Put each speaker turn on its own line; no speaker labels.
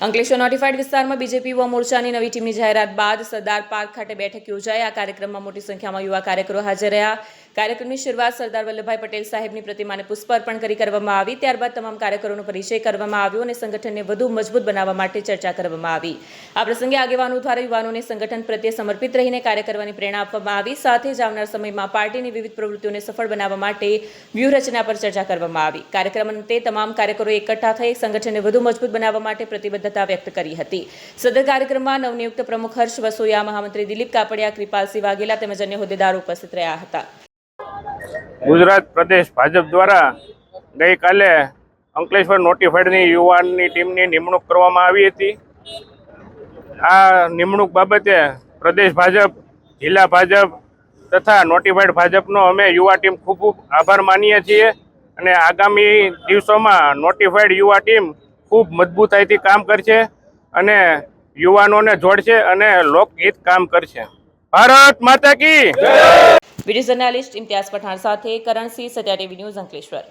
Ankleshwar notified વિસ્તારમાં BJP યુવા મોરચાની નવી ટીમની જાહેરાત બાદ સરદાર પાર્ક ખાતે બેઠક યોજાઈ। આ કાર્યક્રમમાં મોટી સંખ્યામાં યુવા કાર્યકરો હાજર રહ્યા। કાર્યક્રમની શરૂઆત સરદાર વલ્લભભાઈ પટેલ સાહેબની પ્રતિમાને પુષ્પ અર્પણ કરી કરવામાં આવી। ત્યારબાદ તમામ કાર્યકરોનો પરિચય કરવામાં આવ્યો અને સંગઠનને વધુ મજબૂત બનાવવા માટે ચર્ચા કરવામાં આવી। આ પ્રસંગે આગેવાનો દ્વારા યુવાનોને સંગઠન પ્રત્યે સમર્પિત રહીને કાર્ય કરવાની પ્રેરણા આપવામાં આવી। સાથે જ આવનાર સમયમાં પાર્ટીની વિવિધ પ્રવૃત્તિઓને સફળ બનાવવા માટે વ્યૂહરચના પર ચર્ચા કરવામાં આવી। કાર્યક્રમ અંતે તમામ કાર્યકરો એકઠા થઈ સંગઠનને વધુ મજબૂત બનાવવા માટે પ્રતિબદ્ધતા વ્યક્ત કરી હતી। સદર કાર્યક્રમમાં નવનિયુક્ત પ્રમુખ હર્ષ વસોયા, મહામંત્રી દિલીપ કાપડિયા, કૃપાલસિંહ વાઘેલા તેમજ અન્ય હોદ્દેદારો ઉપસ્થિત રહ્યા હતા।
ગુજરાત પ્રદેશ ભાજપ દ્વારા ગઈકાલે અંકલેશ્વર નોટિફાઈડની યુવાનની ટીમની નિમણૂક કરવામાં આવી હતી। આ નિમણૂક બાબતે પ્રદેશ ભાજપ, જિલ્લા ભાજપ તથા નોટિફાઈડ ભાજપનો અમે યુવા ટીમ ખૂબ ખૂબ આભાર માનીએ છીએ અને આગામી દિવસોમાં નોટિફાઈડ યુવા ટીમ ખૂબ મજબૂતાઈથી કામ કરશે અને યુવાનોને જોડશે અને લોકહિત કામ કરશે। ભારત માતા કી જય।
વીડિયો જર્નાલિસ્ટ ઇમ્તિયાઝ પઠાણ સાથે કરણસિંહ, સત્યા ટીવી ન્યૂઝ, અંકલેશ્વર।